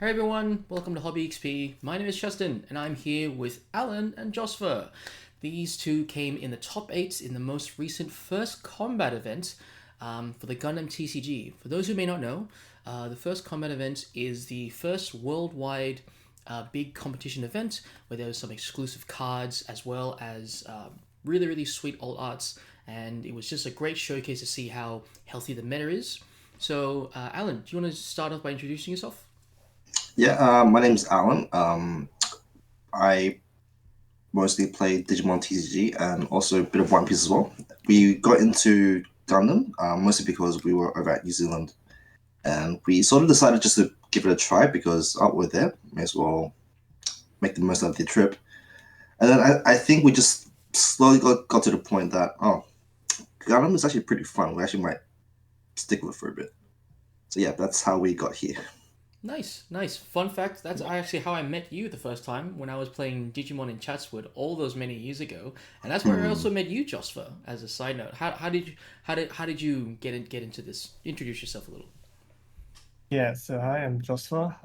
Hey everyone, welcome to HobbyEXP. My name is Cheston, and I'm here with Alan and Josfer. These two came in the top 8 in the most recent First Combat event for the Gundam TCG. For those who may not know, the First Combat event is the first worldwide big competition event where there was some exclusive cards as well as really sweet alt arts, and it was just a great showcase to see how healthy the meta is. So, Alan, do you want to start off by introducing yourself? Yeah, my name's Alan. I mostly play Digimon TCG and also a bit of One Piece as well. We got into Gundam mostly because we were over at New Zealand and we sort of decided just to give it a try because we're there, may as well make the most out of the trip. And then I think we just slowly got to the point that, Gundam is actually pretty fun. We actually might stick with it for a bit. So yeah, that's how we got here. Nice, nice. Fun fact, that's actually how I met you the first time when I was playing Digimon in Chatswood all those many years ago. And that's where I Hmm. also met you, Josper, as a side note. How did you get into this? Introduce yourself a little. Yeah, so hi, I'm Joshua.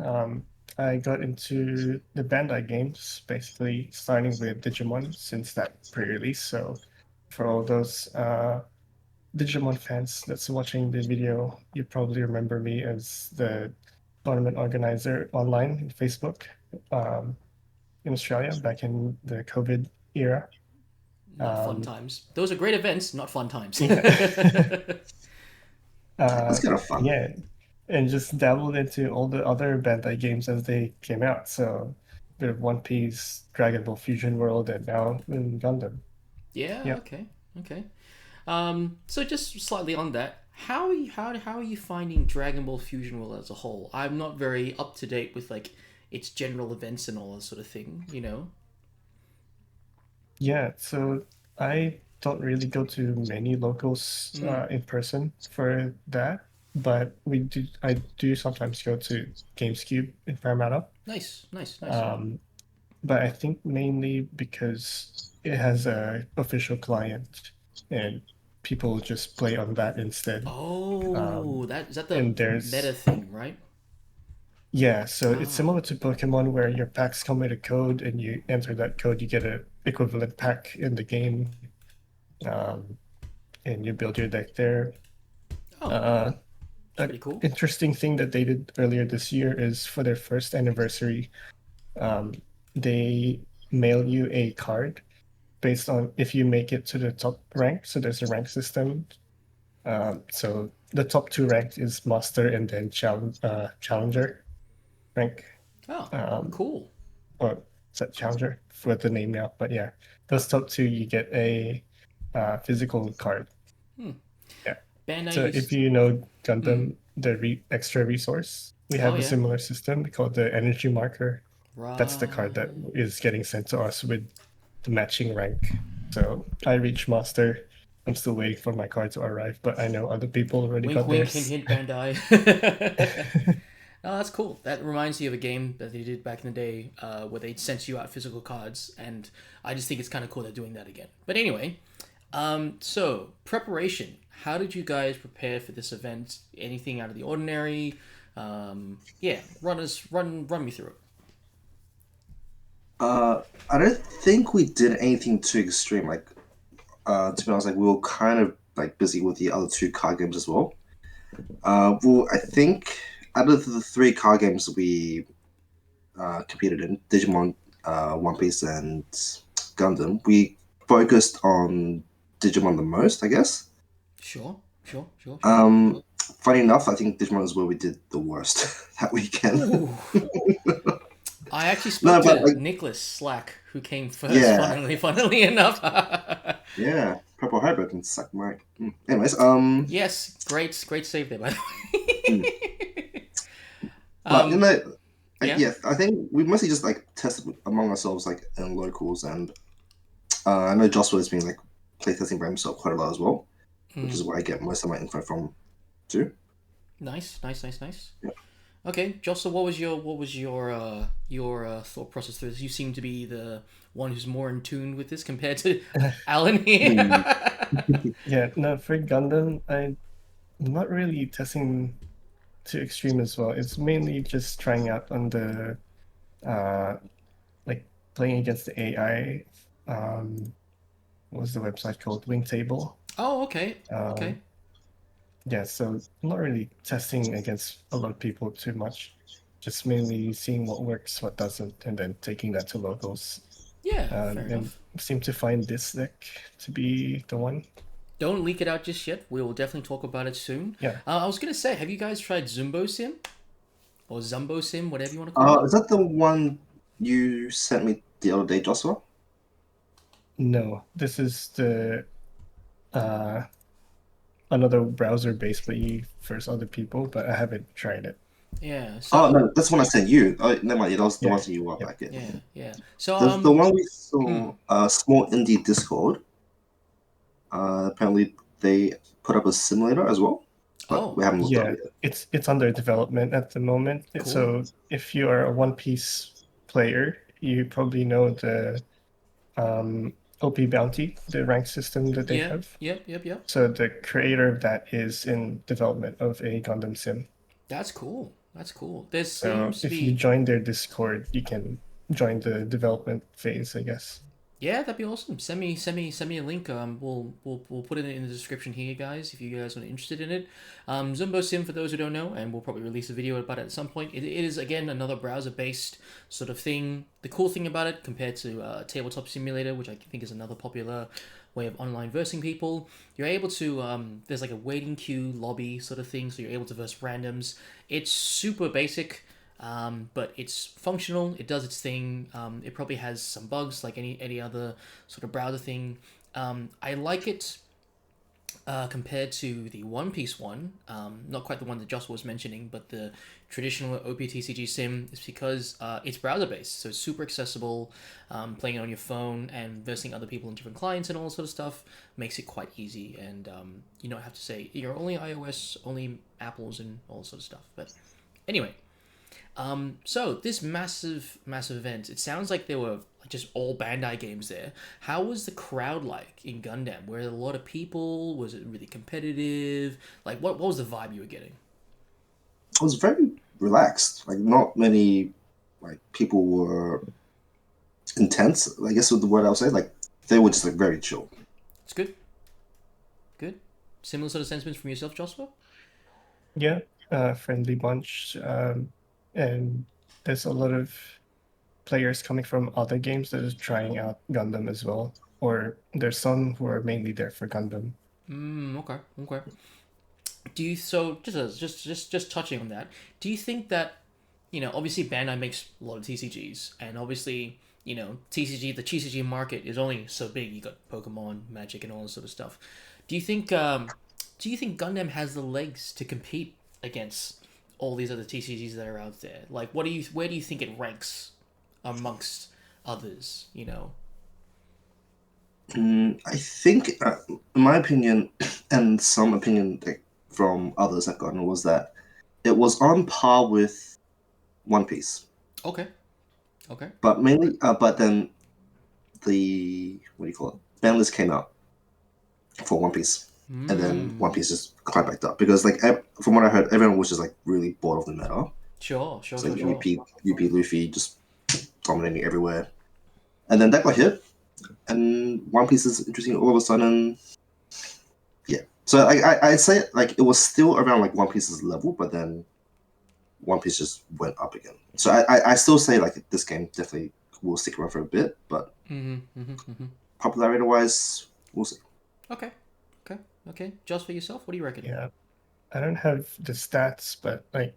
I got into the Bandai games, basically starting with Digimon since that pre-release. So for all those Digimon fans that's watching the video, you probably remember me as the tournament organizer online in Facebook um, in Australia back in the COVID era. Not fun Um, times. Those are great events, not fun times. yeah. That's Uh, kind of fun. yeah, and just dabbled into all the other Bandai games as they came out. So, bit of One Piece, Dragon Ball Fusion World, and now in Gundam. Yeah, Yep. okay, okay. So just slightly on that, how are you finding Dragon Ball Fusion World as a whole? I'm not very up to date with like its general events and all that sort of thing, you know? Yeah, so I don't really go to many locals Mm, in person for that, but I do sometimes go to GamesCube in Parramatta. nice, nice, nice. Um, but I think mainly because it has a official client and people just play on that instead. Oh, Um, that is that the and meta there's thing, right? yeah, so it's Ah, similar to Pokemon where your packs come with a code and you enter that code, you get a equivalent pack in the game, um, and you build your deck there. oh, Uh, it's a pretty cool. interesting thing that they did earlier this year is for their first anniversary, um, they mail you a card based on if you make it to the top rank. So there's a rank system. So the top two ranked is master and then challenger rank. Oh, Um, cool. or is that challenger for the name now? But yeah, those top two you get a physical card. Hmm. Yeah. Bandai So if used. you know Hmm. Gundam, the extra resource, we Oh have a yeah. similar system called the energy marker. That's the card that Right. is getting sent to us with the matching rank. So I reached master. I'm still waiting for my card to arrive, but I know other people already Wink, got wink, hint, theirs. hint, Bandai. Oh, that's cool. That reminds me of a game that they did back in the day where they sent you out physical cards, and I just think it's kind of cool they're doing that again. But anyway, so preparation. How did you guys prepare for this event? Anything out of the ordinary? Yeah, run me through it. I don't think we did anything too extreme. To be honest, we were kind of busy with the other two card games as well. Well, I think out of the three card games we competed in, Digimon, One Piece, and Gundam, we focused on Digimon the most, I guess. Sure, sure, sure, sure. Funny enough, I think Digimon is where we did the worst that weekend. Ooh, I actually spoke No, but to Nicholas Slack, who came first. yeah, Funnily enough. yeah, Purple Hybrid can suck my. Anyways, Yes, great save there, by the hmm. way. But um, yeah. yeah, I think we mostly just tested among ourselves in locals, and I know Joshua has been playtesting by himself quite a lot as well, which Mm, is where I get most of my info from too. nice, nice, nice, nice. Yeah. Okay, Jossa, what was your thought process through this? You seem to be the one who's more in tune with this compared to Alan here. Hmm. Yeah, no, for Gundam, I'm not really testing to extreme as well. It's mainly just trying out on the like playing against the AI. What was the website called? Wingtable. Oh, okay. Okay. Um, yeah, so I'm not really testing against a lot of people too much. Just mainly seeing what works, what doesn't, and then taking that to locals. Yeah, fair And enough. seem to find this deck to be the one. Don't leak it out just yet. We will definitely talk about it soon. Yeah. I was gonna say, have you guys tried Zumbo Sim or Zumbo Sim, whatever you want to call it? Is that the one you sent me the other day, Joshua? No, this is the uh another browser basically for other people, but I haven't tried it. Yeah. Oh So no, that's the one I sent you. Oh, never mind. Yeah, that was the Yeah, one that you were yeah. back in. yeah, yeah. So The one we hmm. saw, small indie Discord. Apparently they put up a simulator as well, but Oh, we haven't looked up Yeah, yet. it's under development at the moment. cool. So if you are a One Piece player, you probably know the OP Bounty, the rank system that they Yeah. have. Yep. Yep. Yep. So the creator of that is in development of a Gundam Sim. That's cool. That's cool. There So seems to if you be. join their Discord, you can join the development phase, I guess. Yeah, that'd be awesome. Send me a link. We'll put it in the description here, guys, if you guys are interested in it. Zumbo Sim, for those who don't know, and we'll probably release a video about it at some point. It is again another browser-based sort of thing. The cool thing about it, compared to Tabletop Simulator, which I think is another popular way of online versing people, you're able to. There's like a waiting queue lobby sort of thing, so you're able to verse randoms. It's super basic. But it's functional. It does its thing. It probably has some bugs like any other sort of browser thing. I like it compared to the One Piece one. Not quite the one that Joss was mentioning, but the traditional OPTCG sim is because it's browser based, so it's super accessible. Playing it on your phone and versing other people in different clients and all sort of stuff makes it quite easy. And you don't have to say you're only iOS, only Apples, and all sort of stuff. But anyway. So this massive event, it sounds like there were just all Bandai games there. How was the crowd like in Gundam? Were there a lot of people? Was it really competitive? Like, what was the vibe you were getting? It was very relaxed. Like not many like people were intense. I guess is the word I would say. Like they were just like very chill. It's good, good. Similar sort of sentiments from yourself, Joshua? Yeah, friendly bunch. And there's a lot of players coming from other games that is trying out Gundam as well. Or there's some who are mainly there for Gundam. Okay, okay. Do you so just touching on that? Do you think that obviously Bandai makes a lot of TCGs, and obviously TCG the TCG market is only so big. You got Pokemon, Magic, and all this sort of stuff. Do you think Gundam has the legs to compete against all these other TCGs that are out there? Like, where do you think it ranks amongst others? I think, in my opinion, and some opinion like, from others I've gotten was that it was on par with One Piece, Okay, okay. but mainly, but then the what do you call it? Bandlist came out for One Piece, and then One Mm. Piece just climbed back up because, like, from what I heard, everyone was just like really bored of the meta. Sure, sure, It's sure, like sure. UP Luffy just dominating everywhere, and then that got hit, and One Piece is interesting all of a sudden. Yeah, so I'd say like it was still around like One Piece's level, but then One Piece just went up again. So I still say like this game definitely will stick around for a bit, but popularity wise, we'll see. Okay, okay, okay. Just for yourself, what do you reckon? Yeah, I don't have the stats, but like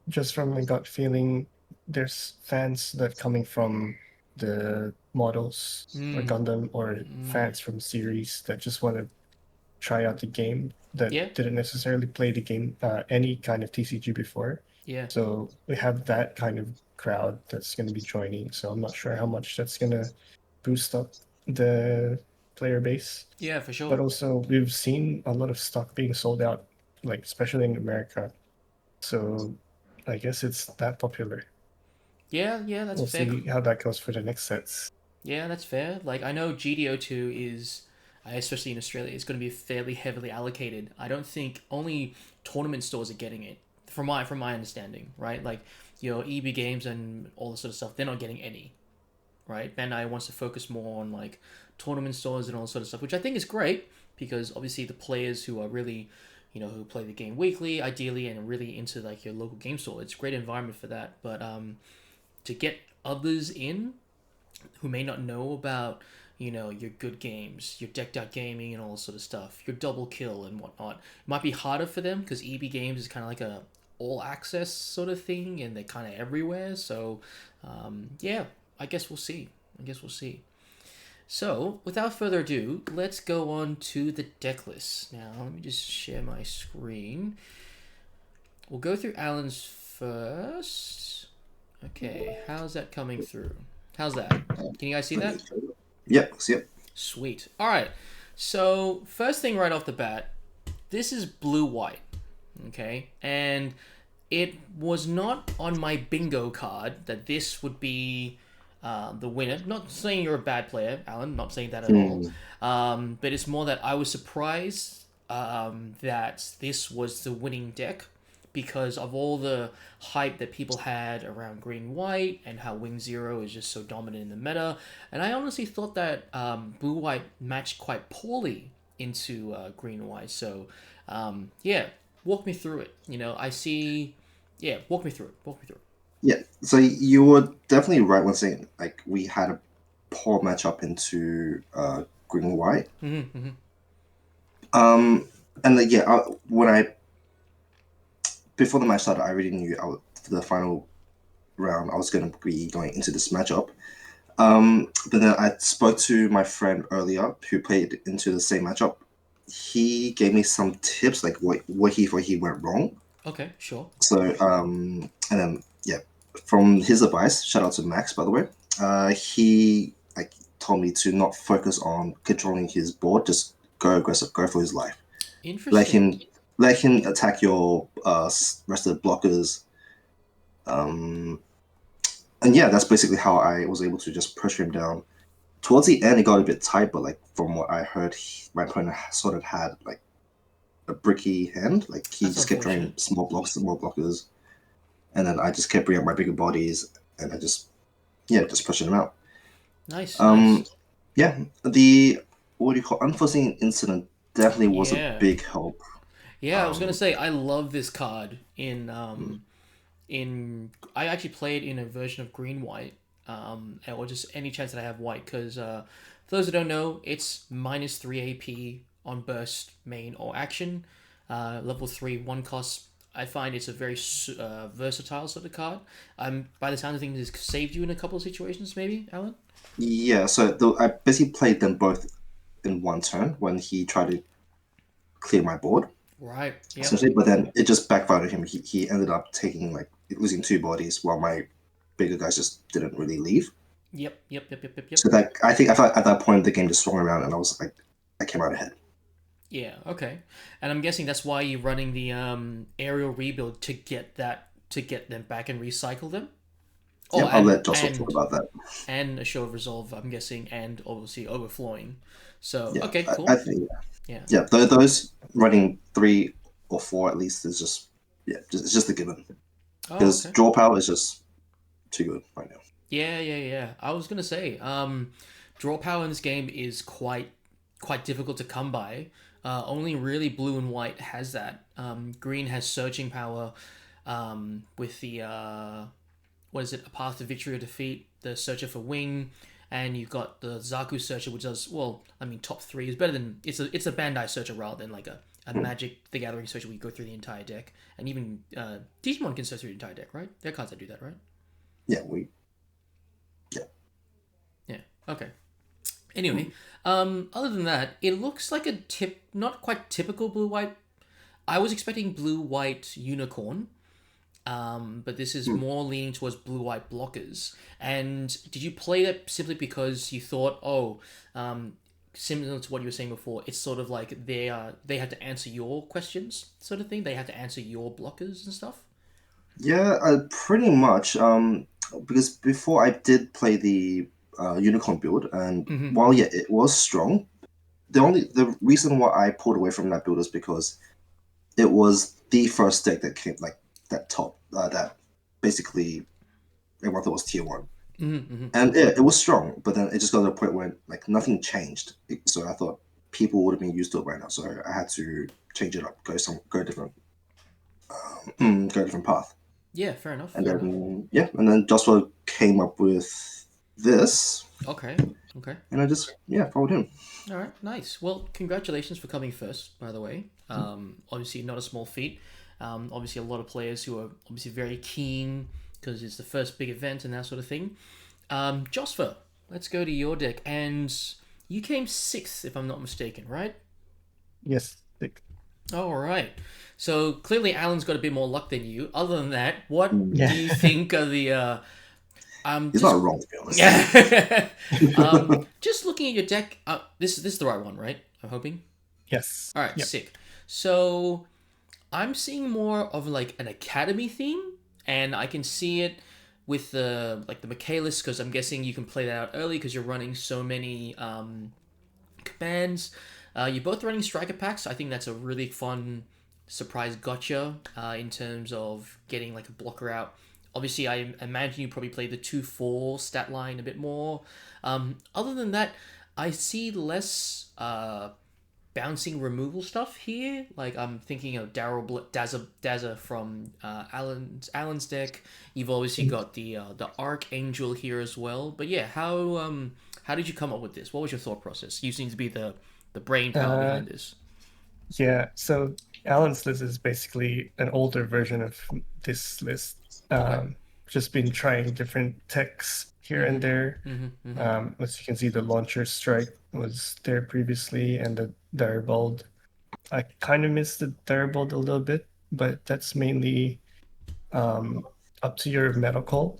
just from my gut feeling, there's fans that coming from the models or Mm. Gundam or Mm. fans from series that just want to try out the game that Yeah, didn't necessarily play the game any kind of TCG before. yeah, So we have that kind of crowd that's going to be joining. So I'm not sure how much that's going to boost up the player base. yeah, for sure. But also we've seen a lot of stock being sold out, like especially in America. So I guess it's that popular. Yeah, yeah, that's We'll fair. see how that goes for the next sets. Yeah, that's fair. Like I know GDO2 is, especially in Australia, is going to be fairly heavily allocated. I don't think only tournament stores are getting it. from my understanding, right? Like your EB games and all this sort of stuff, they're not getting any, right? Bandai wants to focus more on like tournament stores and all this sort of stuff, which I think is great because obviously the players who are really, who play the game weekly, ideally, and are really into like your local game store, it's a great environment for that. But to get others in who may not know about, your good games, your decked out gaming and all this sort of stuff, your double kill and whatnot, it might be harder for them because EB Games is kind of like a all access sort of thing and they're kind of everywhere. So, yeah, I guess we'll see. So, without further ado, let's go on to the deck list. Now, let me just share my screen. We'll go through Alan's first. Okay, how's that coming through? How's that? Can you guys see that? Yep, see it. Sweet. All right. So, first thing right off the bat, this is blue-white. Okay? And it was not on my bingo card that this would be the winner. Not saying you're a bad player, Alan. Not saying that at all. But it's more that I was surprised that this was the winning deck because of all the hype that people had around green-white and how Wing Zero is just so dominant in the meta. And I honestly thought that blue-white matched quite poorly into green-white. So, yeah, walk me through it. I see... Yeah, walk me through it. Yeah, so you were definitely right when saying like we had a poor matchup into green and white. Mm-hmm. And yeah, before the match started, I already knew for the final round I was going to be going into this matchup. But then I spoke to my friend earlier who played into the same matchup. He gave me some tips like what he thought he went wrong. Okay, sure. So and then yeah, from his advice, shout out to Max by the way. He told me to not focus on controlling his board, just go aggressive, go for his life. Interesting. Let him attack your rest of the blockers. And yeah, that's basically how I was able to just pressure him down. Towards the end, it got a bit tight, but like from what I heard, my opponent sort of had like a bricky hand. Like he just kept drawing small blockers, and then I just kept bringing up my bigger bodies, and I just pressured him out. Nice. Yeah, the what do you call unforeseen incident definitely was a big help. Yeah, I was gonna say I love this card in I actually played in a version of green white, or just any chance that I have white because for those that don't know, it's -3 AP on burst, main, or action. Level 3, 1 cost. I find it's a very versatile sort of card. By the sound of things, it's saved you in a couple of situations, maybe, Alan? Yeah, so I basically played them both in one turn when he tried to clear my board. Right, yeah. Essentially, but then it just backfired on him. He ended up losing 2 bodies while my bigger guys just didn't really leave. Yep. So I thought at that point the game just swung around and I came out ahead. Yeah, okay. And I'm guessing that's why you're running the aerial rebuild to get them back and recycle them? Yeah, I'll let Joshua talk about that. And a show of resolve, I'm guessing, and obviously overflowing. So, yeah, okay, cool. I think, yeah. Those running 3 or 4 at least is just, it's just a given. Because draw power is just too good right now. Yeah. I was going to say, draw power in this game is quite difficult to come by. Only really blue and white has that. Green has searching power with the... what is it? A Path to Victory or Defeat, the Searcher for Wing, and you've got the Zaku Searcher, which does top 3 is better than it's a Bandai Searcher rather than like a Magic the Gathering Searcher where you go through the entire deck, and even Digimon can search through the entire deck, right? There are cards that do that, right? Yeah, Yeah. Okay. Anyway, other than that, it looks like not quite typical blue white. I was expecting blue white unicorn. But this is more leaning towards blue-white blockers. And did you play that simply because you thought, similar to what you were saying before, it's sort of like they had to answer your questions, sort of thing? They had to answer your blockers and stuff? Yeah, pretty much. Because before I did play the unicorn build, and while it was strong, the reason why I pulled away from that build is because it was the first deck that came that top that basically everyone thought was tier one. Mm-hmm. And it was strong, but then it just got to a point where like nothing changed. So I thought people would have been used to it by now. So I had to change it up, go different, go a different path. Yeah, fair enough. And Fair enough. then and then Joshua came up with this, Okay. Okay. and I just followed him. All right. Nice. Well, congratulations for coming first, by the way. Obviously, not a small feat. Obviously, a lot of players who are obviously very keen because it's the first big event and that sort of thing. Josper, let's go to your deck. And you came sixth, if I'm not mistaken, right? Yes. Like, All right. So clearly, Alan's got a bit more luck than you. Other than that, what do yeah. you think are the He's not wrong, to be honest. Yeah. Just looking at your deck, this is the right one, right? I'm hoping. Yes. All right, Yep. sick. So I'm seeing more of like an academy theme, and I can see it with the Michaelis because I'm guessing you can play that out early because you're running so many commands. You're both running striker packs. I think that's a really fun surprise gotcha in terms of getting like a blocker out. Obviously, I imagine you probably play the 2-4 stat line a bit more. Other than that, I see less bouncing removal stuff here. Like I'm thinking of Dazzler from Alan's deck. You've obviously got the Archangel here as well. But yeah, how did you come up with this? What was your thought process? You seem to be the brain power behind this. Yeah. So Alan's list is basically an older version of this list. Okay. Just been trying different techs here and there. As you can see, the launcher strike was there previously, and the Direbold. I kind of missed the Direbold a little bit, but that's mainly up to your meta call.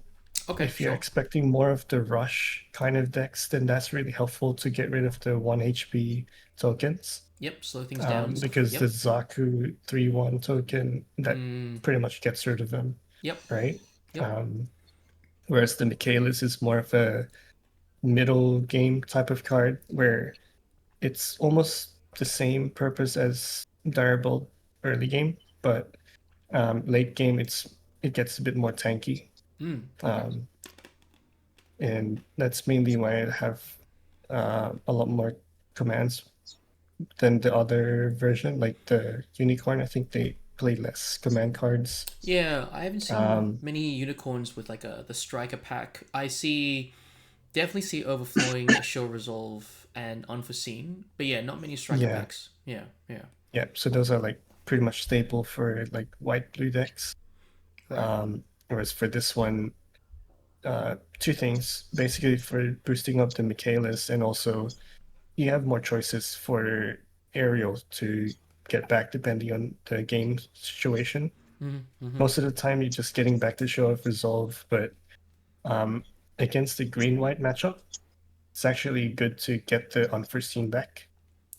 Okay, If you're sure. expecting more of the rush kind of decks, then that's really helpful to get rid of the 1 HP tokens. Yep, slow things down and stuff. Because the Yep. Zaku 3/1 token that pretty much gets rid of them, Yep. right? Yep. Whereas the Michaelis is more of a middle game type of card where it's almost the same purpose as Direbold early game, but late game it gets a bit more tanky. Okay. And that's mainly why I have a lot more commands than the other version, like the Unicorn. I think they play less command cards. Yeah, I haven't seen many unicorns with like the striker pack. Definitely see overflowing, a show resolve, and unforeseen. But yeah, not many striker Yeah, packs. Yeah, yeah. yeah. So those are like pretty much staple for like white blue decks. Right. Whereas for this one, two things basically for boosting up the Michaelis, and also you have more choices for Ariel to get back depending on the game situation. Most of the time, you're just getting back to show of resolve, but against the green-white matchup, it's actually good to get the unforeseen back.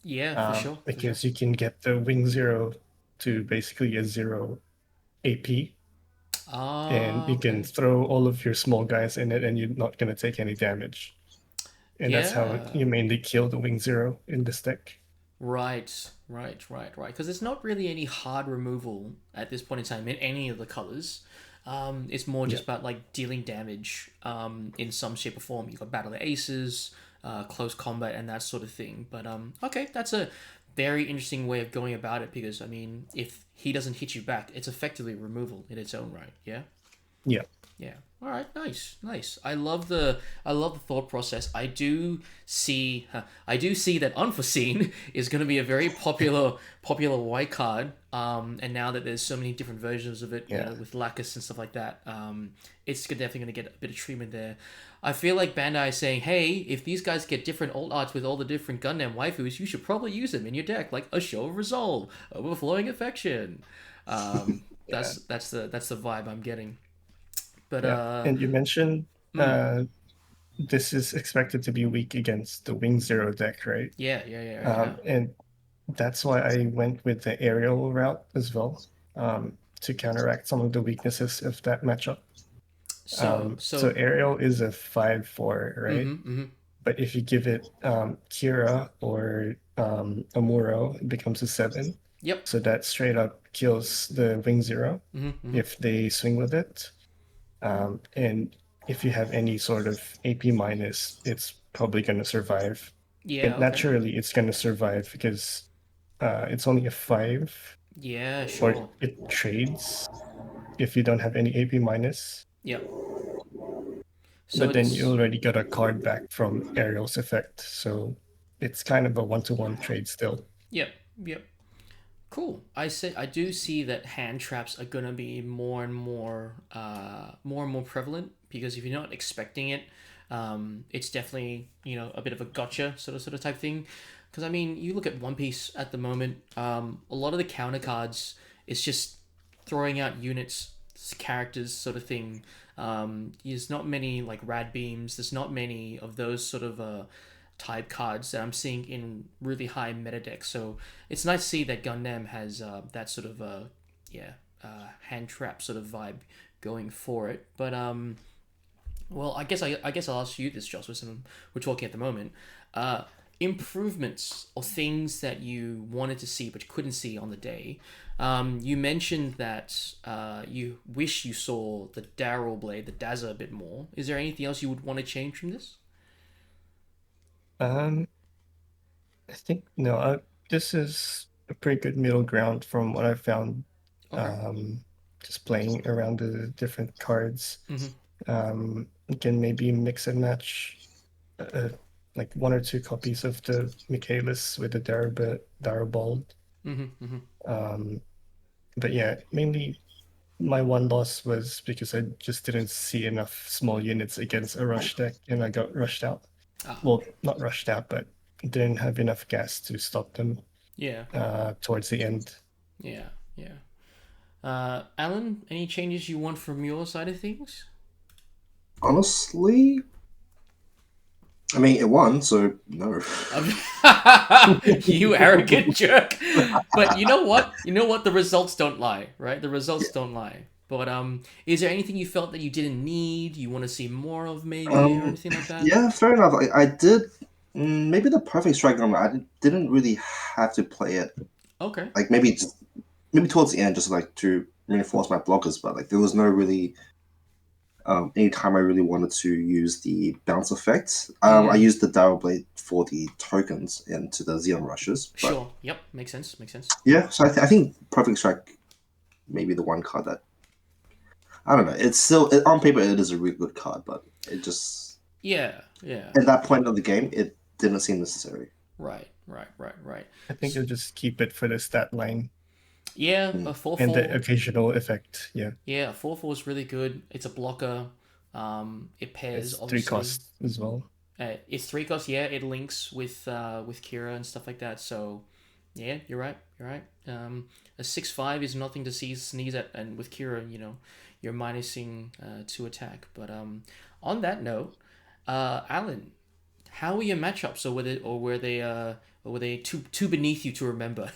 Yeah, for sure. Because you can get the wing 0 to basically a 0 AP, and you can Okay. throw all of your small guys in it, and you're not going to take any damage. And that's how Yeah. you mainly kill the wing 0 in this deck. Right. Because there's not really any hard removal at this point in time in any of the colors. It's more Yeah. just about like dealing damage in some shape or form. You've got Battle of Aces, close combat, and that sort of thing. But okay, that's a very interesting way of going about it because I mean, if he doesn't hit you back, it's effectively removal in its own right. Yeah. Yeah. Yeah. All right. Nice. I love the thought process. I do see that unforeseen is going to be a very popular white card. And now that there's so many different versions of it, Yeah. with Lacus and stuff like that, it's definitely going to get a bit of treatment there. I feel like Bandai is saying, hey, if these guys get different alt arts with all the different Gundam waifus, you should probably use them in your deck, like a show of resolve, overflowing affection. Yeah. That's the vibe I'm getting. But Yeah. And you mentioned mm, this is expected to be weak against the wing 0 deck, right? yeah. And that's why I went with the aerial route as well, to counteract some of the weaknesses of that matchup. So Ariel is a 5/4, right? But if you give it Kira or Amuro, it becomes a 7. Yep. So that straight up kills the wing zero Mm-hmm. if they swing with it. And if you have any sort of AP minus, it's probably going to survive. Yeah. And Okay. naturally, it's going to survive because it's only a 5, Yeah. or Sure. it trades if you don't have any AP minus. Yep. So But then you it's already got a card back from Ariel's effect. So it's kind of a one-to-one trade still. yep. Yep. Cool. I do see that hand traps are gonna be more and more prevalent because if you're not expecting it, it's definitely a bit of a gotcha sort of type thing. Because I mean, you look at One Piece at the moment, a lot of the counter cards is just throwing out units, characters sort of thing. There's not many like rad beams. There's not many of those sort of type cards that I'm seeing in really high meta decks. So it's nice to see that Gundam has that sort of hand trap sort of vibe going for it. But well, I guess I'll ask you this, Josh. We're talking at the moment. Improvements or things that you wanted to see but you couldn't see on the day. You mentioned that you wish you saw the Daryl blade, the Dazza, a bit more. Is there anything else you would want to change from this? Um, I think no, this is a pretty good middle ground from what I found. Okay. Um, just playing around the different cards. Mm-hmm. You can maybe mix and match, uh, like 1 or 2 copies of the Michaelis with the Darabald. Mm-hmm. Mm-hmm. Um, but yeah, mainly my one loss was because I just didn't see enough small units against a rush deck, and I got rushed out. Ah. Well, not rushed out, but didn't have enough gas to stop them Yeah. towards the end. Yeah. Yeah. Alan, any changes you want from your side of things? Honestly, I mean, it won, so no. You arrogant jerk. But you know what? You know what? The results don't lie, right? The results don't lie. But is there anything you felt that you didn't need, you want to see more of maybe, or anything like that? Yeah, fair enough. I did. Maybe the perfect strike number. Didn't really have to play it. Okay. Like maybe towards the end, just like to reinforce my blockers. But like there was no really any time I really wanted to use the bounce effect. I Mm, used the Darrow Blade for the tokens into the Xeon rushes. But sure. Yep. Makes sense. Makes sense. yeah, so I think perfect strike maybe the one card that I don't know. It's still on paper it is a really good card, but it just Yeah. Yeah. at that point of the game it didn't seem necessary. Right. Right. Right. Right. I think you'll just keep it for the stat line Yeah. Mm. A four and the four. occasional effect. Yeah, Yeah. A 4/4 is really good. It's a blocker. It pairs it's three obviously. costs as well. It's 3 costs. Yeah, it links with Kira and stuff like that. So, yeah, you're right. You're right. A 6/5 is nothing to sneeze at, and with Kira, you're minusing 2 attack. But on that note, Alan, how were your matchups, or were they too beneath you to remember?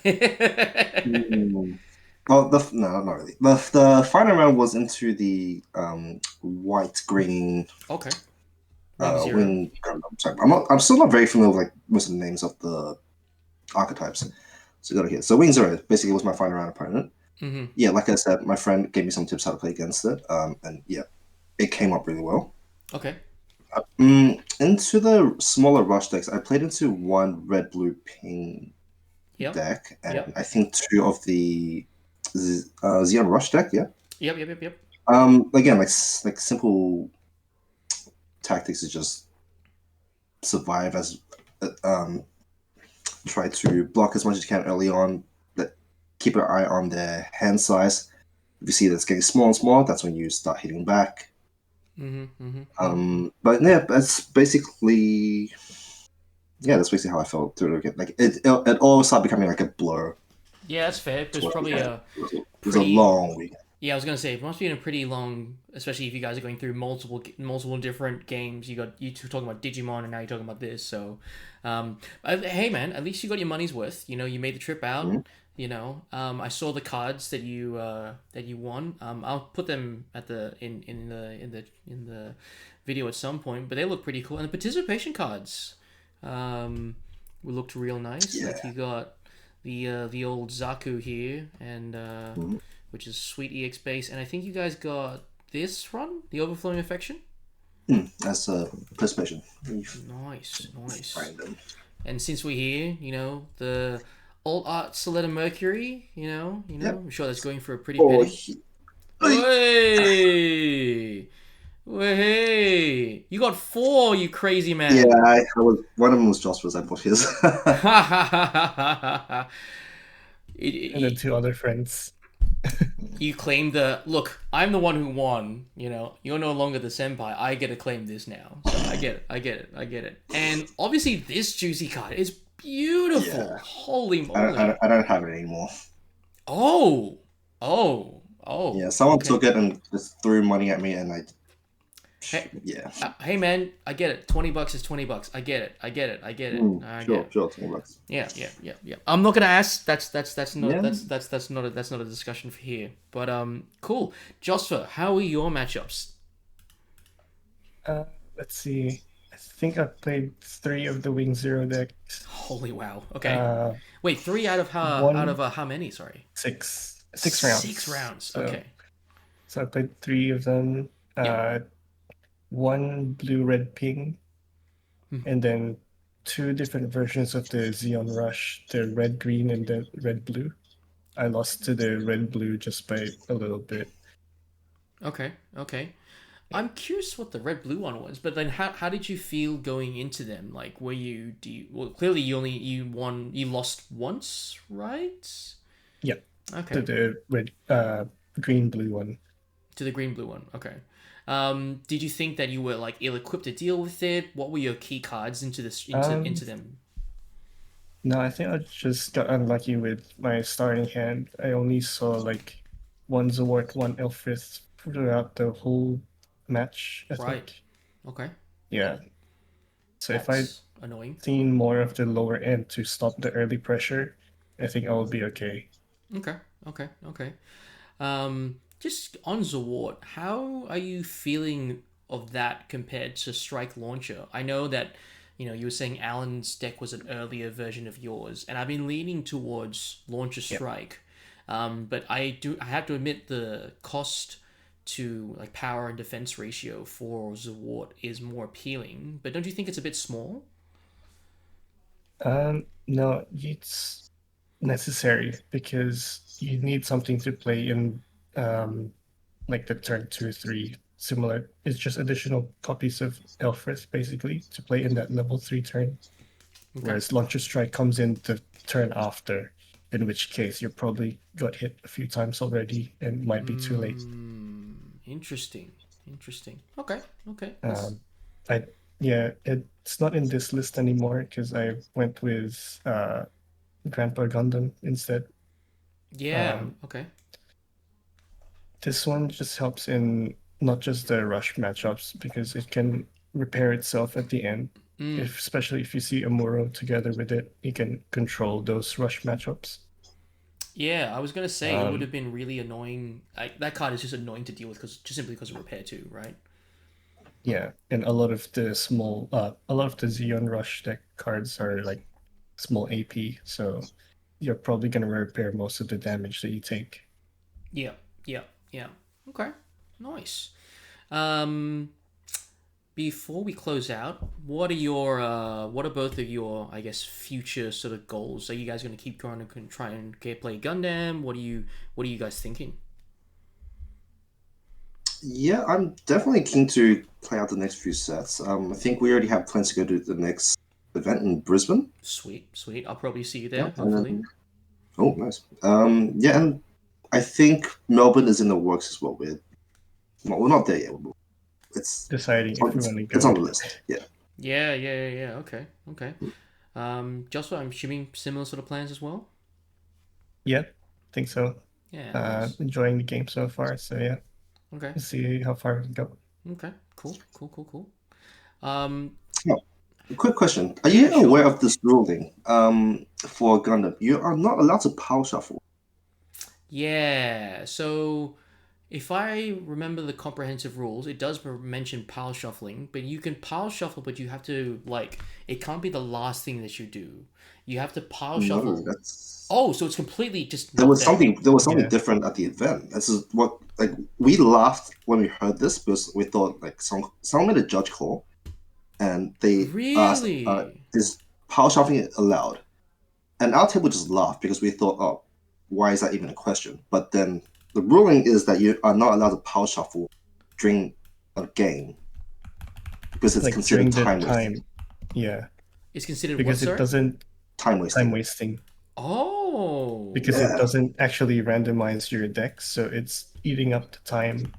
Mm. Well, no, not really. The final round was into the white green Okay, Wing Zero. wing Gundam. Sorry, I'm still not very familiar with like most of the names of the archetypes. So go here. So Wing Zero basically was my final round opponent. Mm-hmm. Yeah, like I said, my friend gave me some tips how to play against it. And yeah, it came up really well. Okay. Into the smaller rush decks, I played into one red, blue, ping Yep. deck, and Yep. I think two of the Xeon Rush deck. Yeah. Yep. Yep. Yep. Yep. Again, like simple tactics to just survive as um try to block as much as you can early on. But keep an eye on their hand size. If you see that it's getting small and small, that's when you start hitting back. Mm-hmm. Mm-hmm. Mm-hmm. But yeah, that's basically how I felt through it. Like it all started becoming like a blur. Yeah, that's fair. It was Towards probably the end. a It was a pretty. long weekend. Yeah, I was gonna say it must be in a pretty long, especially if you guys are going through multiple different games. You got you two talking about Digimon, and now you're talking about this. So, hey man, at least you got your money's worth. You made the trip out. Mhm. I saw the cards that you won. I'll put them at in the video at some point, but they look pretty cool. And the participation cards, looked real nice. Yeah. Like you got the old Zaku here, and Mhm. which is sweet EX base, and I think you guys got this run, the Overflowing Affection. That's a participation. Nice, nice. Find them. And since we're here, the Alt Art Soletta Mercury, Yep. I'm sure that's going for a pretty Oh, penny. Hey, hey, you got four, you crazy man. yeah, I was one of them was Joshua's. I bought his. And then two other friends. You claim the look. I'm the one who won. You're no longer the senpai. I get to claim this now. So I get it. I get it. I get it. And obviously, this juicy card is beautiful. Yeah. Holy I moly! I don't have it anymore. Oh. Yeah, someone Okay. took it and just threw money at me, and Hey, yeah. hey man, I get it. $20 is $20. I get it. I get it. I get it. I get Sure, it. sure, $20. Yeah. I'm not gonna ask. That's not Yeah. that's not a discussion for here. But cool. Josper, how are your matchups? Let's see. I think I played 3 of the Wing Zero decks. Holy wow. Okay. Uh, Wait, three out of one how many? Sorry. 6 rounds. 6 rounds. So, Okay. so I played 3 of them. Yeah. One blue, red, pink, Hmm. and then 2 different versions of the Xeon Rush, the red, green, and the red, blue. I lost to the red, blue just by a little bit. Okay. I'm curious what the red blue one was, but then how did you feel going into them? Like, well, clearly you lost once, right? Yeah. Okay. To the red, green, blue one. To the green blue one. Okay. Did you think that you were like ill-equipped to deal with it? What were your key cards into them? No, I think I just got unlucky with my starting hand. I only saw like one Zawart, one Elfrith throughout the whole match, I Right. think. Okay. Yeah. So if I'd That's annoying. seen more of the lower end to stop the early pressure, I think I will be okay. Okay. Just on Zaward, how are you feeling of that compared to Strike Launcher? I know that, you were saying Alan's deck was an earlier version of yours, and I've been leaning towards Launcher Yeah. Strike. But I have to admit the cost to like power and defense ratio for Zaward is more appealing. But don't you think it's a bit small? No, it's necessary because you need something to play in like the turn 2, 3 similar. It's just additional copies of Elfrith basically to play in that level 3 turn. Okay. Whereas Launcher Strike comes in the turn after, in which case you probably got hit a few times already and might be too late. Interesting. Okay. Um, it's not in this list anymore because I went with Grandpa Gundam instead. Yeah. Okay. This one just helps in not just the rush matchups because it can repair itself at the end. Especially if you see Amuro together with it, you can control those rush matchups. Yeah, I was gonna say it would have been really annoying. That card is just annoying to deal with simply because of repair too, right? Yeah, and a lot of the Xeon Rush deck cards are like small AP, so you're probably gonna repair most of the damage that you take. Yeah. Okay, nice. Um, Before we close out, what are both of your, I guess, future sort of goals? Are you guys going to keep trying to try and play Gundam? What are you guys thinking? Yeah, I'm definitely keen to play out the next few sets. I think we already have plans to go to the next event in Brisbane. Sweet. I'll probably see you Yeah, there, hopefully. oh, nice. Yeah, and I think Melbourne is in the works as well. We're not there yet. It's Deciding if we want to it's on go. the list. Yeah. Yeah. Okay. Joshua, I'm assuming similar sort of plans as well. Yeah, think so. Yeah. Nice. Enjoying the game so far, so yeah. Okay. Let's see how far we can go. Okay. Cool. Oh, quick question: are you sure. aware of this ruling? For Gundam, you are not allowed to power shuffle. Yeah. So if I remember the comprehensive rules, it does mention pile shuffling, but you can pile shuffle, but you have to like it can't be the last thing that you do. You have to pile No, shuffle. that's Oh, so it's completely just there not was there. something Yeah. different at the event. This is what like we laughed when we heard this because we thought like someone made a judge call and they asked, Really? is power shuffling allowed? And our table just laughed because we thought, oh, why is that even a question? But then the ruling is that you are not allowed to power shuffle during a game because it's Like considered during the time wasting. time. Yeah. It's considered what, Because it sorry? doesn't Time time wasting. wasting. Oh. Because Yeah. it doesn't actually randomize your deck, so it's eating up the time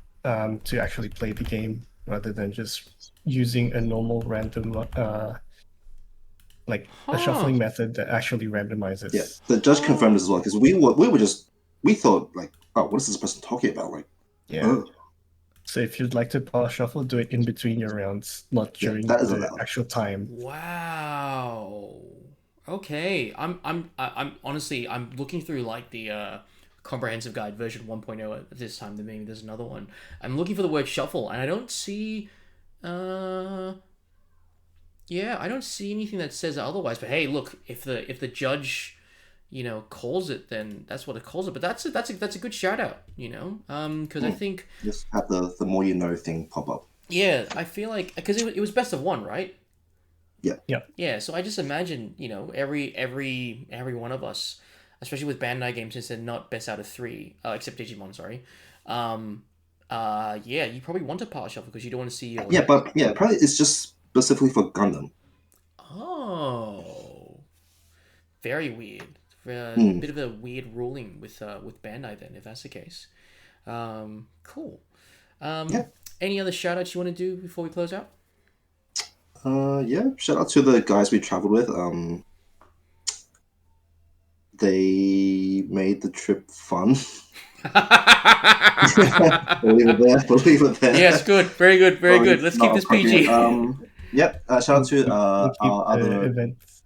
to actually play the game rather than just using a normal random like a Huh. shuffling method that actually randomizes. Yeah, the judge confirmed Oh. as well because we thought like, oh, what is this person talking about? Like, Yeah. oh, So if you'd like to power shuffle, do it in between your rounds, not yeah, during that is the allowed. actual time. Wow. Okay. I'm honestly I'm looking through like the comprehensive guide version 1.0 at this time. Then maybe there's another one. I'm looking for the word shuffle and I don't see uh yeah, I don't see anything that says otherwise. But hey, look, if the judge, calls it, then that's what it calls it. But that's a good shout out, because I think Just have the more you know thing pop up. yeah, I feel like because it was best of one, right? Yeah. Yeah. Yeah, so I just imagine, every one of us, especially with Bandai games, since they're not best out of three, except Digimon, sorry. Yeah, you probably want a power shuffle because you don't want to see your. Yeah, but yeah, probably it's just specifically for Gundam. Oh, very weird. A Hmm. bit of a weird ruling with Bandai then, if that's the case. Cool. Yeah. Any other shout outs you want to do before we close out? Yeah. Shout out to the guys we traveled with. They made the trip fun. We'll leave it there. We'll leave it there. Yes, good, very good, very good. Let's keep this PG. Yep. Shout out to We'll keep our the other events.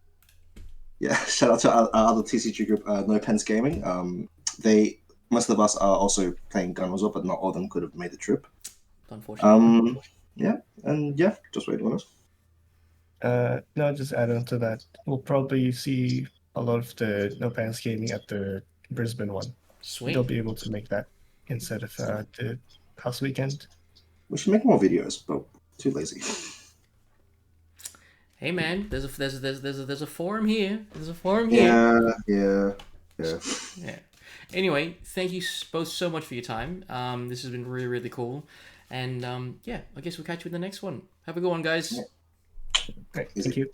yeah. Shout out to our other TCG group, No Pens Gaming. Most of us are also playing Gun as well, but not all of them could have made the trip. Unfortunately. Yeah, and yeah, just wait on us. No, just add on to that. We'll probably see a lot of the No Pants Gaming at the Brisbane one. Sweet. They'll be able to make that instead of the house weekend. We should make more videos, but too lazy. Hey man, there's a forum here. There's a forum here. Yeah. Yeah. Anyway, thank you both so much for your time. This has been really, really cool. And yeah, I guess we'll catch you in the next one. Have a good one, guys. Yeah. Great, Easy. thank you.